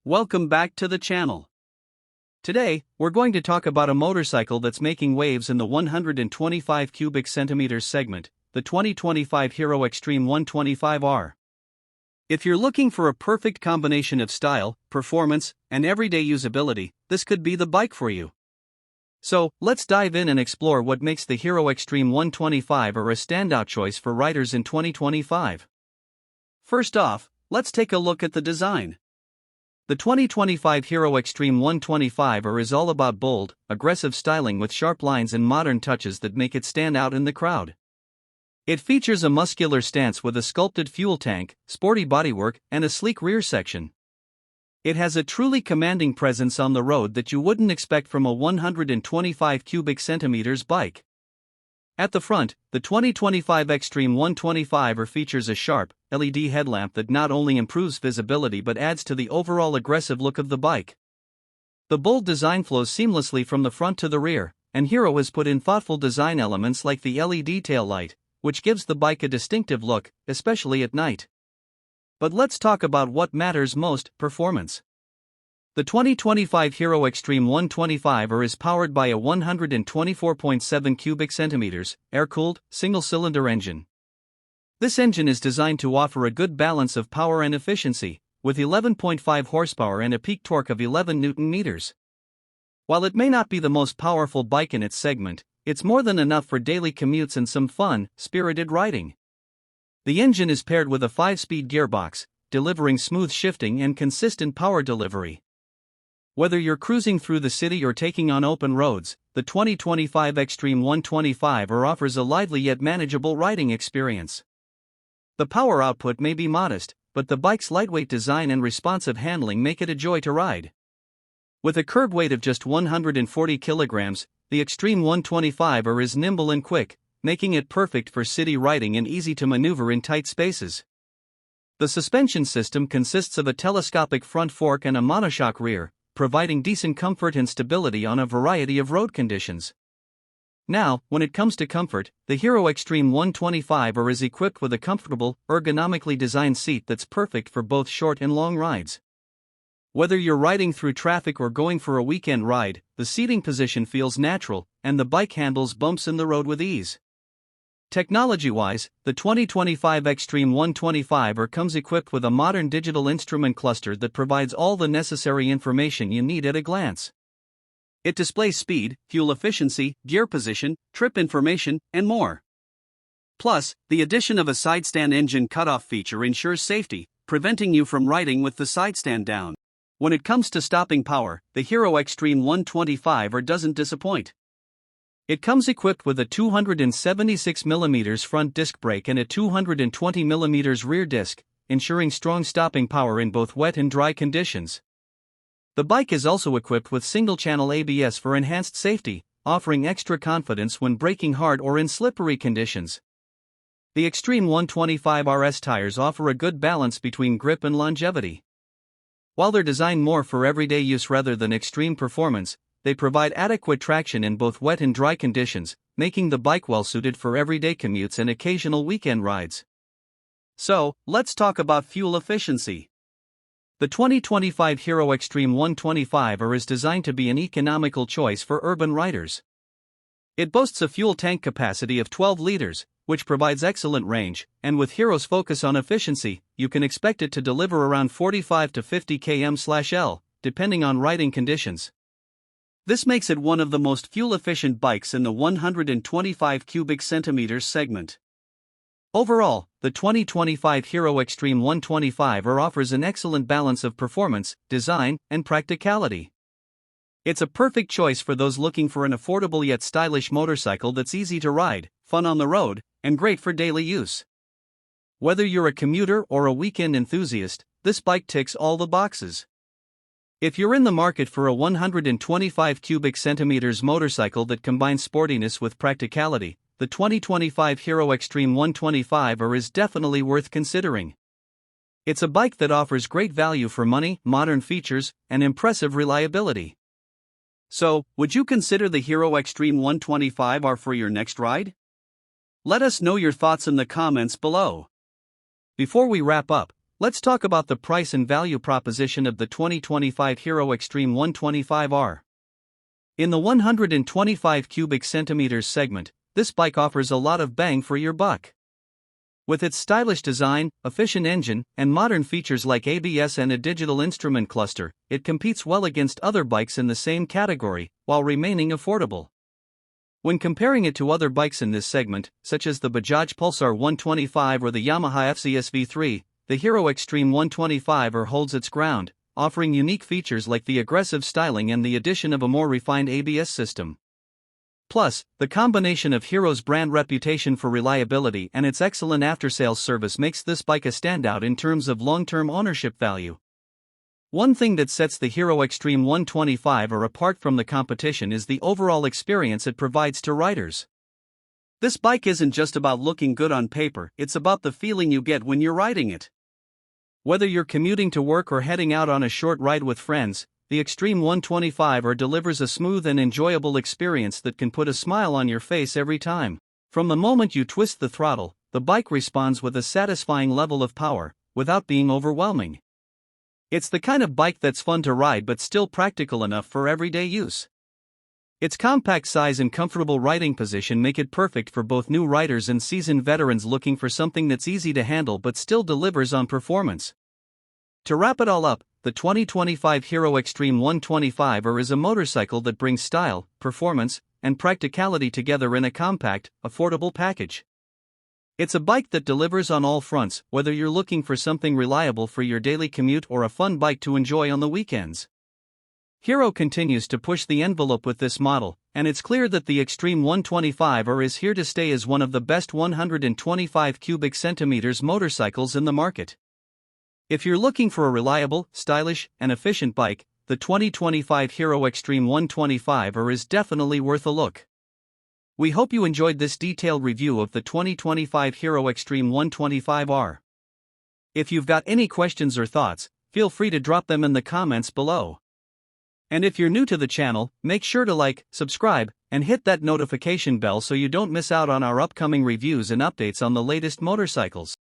Welcome back to the channel. Today, we're going to talk about a motorcycle that's making waves in the 125 cubic centimeters segment, the 2025 Hero Xtreme 125R. If you're looking for a perfect combination of style, performance, and everyday usability, this could be the bike for you. So, let's dive in and explore what makes the Hero Xtreme 125R a standout choice for riders in 2025. First off, let's take a look at the design. The 2025 Hero Xtreme 125R is all about bold, aggressive styling with sharp lines and modern touches that make it stand out in the crowd. It features a muscular stance with a sculpted fuel tank, sporty bodywork, and a sleek rear section. It has a truly commanding presence on the road that you wouldn't expect from a 125 cubic centimeters bike. At the front, the 2025 Xtreme 125R features a sharp, LED headlamp that not only improves visibility but adds to the overall aggressive look of the bike. The bold design flows seamlessly from the front to the rear, and Hero has put in thoughtful design elements like the LED tail light, which gives the bike a distinctive look, especially at night. But let's talk about what matters most: performance. The 2025 Hero Xtreme 125R is powered by a 124.7 cubic centimeters, air-cooled, single-cylinder engine. This engine is designed to offer a good balance of power and efficiency, with 11.5 horsepower and a peak torque of 11 Newton meters. While it may not be the most powerful bike in its segment, it's more than enough for daily commutes and some fun, spirited riding. The engine is paired with a 5-speed gearbox, delivering smooth shifting and consistent power delivery. Whether you're cruising through the city or taking on open roads, the 2025 Xtreme 125R offers a lively yet manageable riding experience. The power output may be modest, but the bike's lightweight design and responsive handling make it a joy to ride. With a curb weight of just 140 kilograms, the Xtreme 125R is nimble and quick, making it perfect for city riding and easy to maneuver in tight spaces. The suspension system consists of a telescopic front fork and a monoshock rear, providing decent comfort and stability on a variety of road conditions. Now, when it comes to comfort, the Hero Xtreme 125R is equipped with a comfortable, ergonomically designed seat that's perfect for both short and long rides. Whether you're riding through traffic or going for a weekend ride, the seating position feels natural, and the bike handles bumps in the road with ease. Technology-wise, the 2025 Xtreme 125R comes equipped with a modern digital instrument cluster that provides all the necessary information you need at a glance. It displays speed, fuel efficiency, gear position, trip information, and more. Plus, the addition of a sidestand engine cutoff feature ensures safety, preventing you from riding with the sidestand down. When it comes to stopping power, the Hero Xtreme 125R doesn't disappoint. It comes equipped with a 276mm front disc brake and a 220mm rear disc, ensuring strong stopping power in both wet and dry conditions. The bike is also equipped with single-channel ABS for enhanced safety, offering extra confidence when braking hard or in slippery conditions. The Xtreme 125RS tires offer a good balance between grip and longevity. While they're designed more for everyday use rather than extreme performance, they provide adequate traction in both wet and dry conditions, making the bike well-suited for everyday commutes and occasional weekend rides. So, let's talk about fuel efficiency. The 2025 Hero Xtreme 125R is designed to be an economical choice for urban riders. It boasts a fuel tank capacity of 12 liters, which provides excellent range, and with Hero's focus on efficiency, you can expect it to deliver around 45 to 50 km/L, depending on riding conditions. This makes it one of the most fuel-efficient bikes in the 125 cubic centimeters segment. Overall, the 2025 Hero Xtreme 125R offers an excellent balance of performance, design, and practicality. It's a perfect choice for those looking for an affordable yet stylish motorcycle that's easy to ride, fun on the road, and great for daily use. Whether you're a commuter or a weekend enthusiast, this bike ticks all the boxes. If you're in the market for a 125 cubic centimeters motorcycle that combines sportiness with practicality, the 2025 Hero Xtreme 125R is definitely worth considering. It's a bike that offers great value for money, modern features, and impressive reliability. So, would you consider the Hero Xtreme 125R for your next ride? Let us know your thoughts in the comments below. Before we wrap up, Let's talk about the price and value proposition of the 2025 Hero Xtreme 125R. In the 125 cubic centimeters segment, this bike offers a lot of bang for your buck. With its stylish design, efficient engine, and modern features like ABS and a digital instrument cluster, it competes well against other bikes in the same category, while remaining affordable. When comparing it to other bikes in this segment, such as the Bajaj Pulsar 125 or the Yamaha FCSV3, the Hero Xtreme 125R holds its ground, offering unique features like the aggressive styling and the addition of a more refined ABS system. Plus, the combination of Hero's brand reputation for reliability and its excellent after-sales service makes this bike a standout in terms of long-term ownership value. One thing that sets the Hero Xtreme 125R apart from the competition is the overall experience it provides to riders. This bike isn't just about looking good on paper, it's about the feeling you get when you're riding it. Whether you're commuting to work or heading out on a short ride with friends, the Xtreme 125R delivers a smooth and enjoyable experience that can put a smile on your face every time. From the moment you twist the throttle, the bike responds with a satisfying level of power, without being overwhelming. It's the kind of bike that's fun to ride but still practical enough for everyday use. Its compact size and comfortable riding position make it perfect for both new riders and seasoned veterans looking for something that's easy to handle but still delivers on performance. To wrap it all up, the 2025 Hero Xtreme 125R is a motorcycle that brings style, performance, and practicality together in a compact, affordable package. It's a bike that delivers on all fronts, whether you're looking for something reliable for your daily commute or a fun bike to enjoy on the weekends. Hero continues to push the envelope with this model, and it's clear that the Xtreme 125R is here to stay as one of the best 125 cubic centimeters motorcycles in the market. If you're looking for a reliable, stylish, and efficient bike, the 2025 Hero Xtreme 125R is definitely worth a look. We hope you enjoyed this detailed review of the 2025 Hero Xtreme 125R. If you've got any questions or thoughts, feel free to drop them in the comments below. And if you're new to the channel, make sure to like, subscribe, and hit that notification bell so you don't miss out on our upcoming reviews and updates on the latest motorcycles.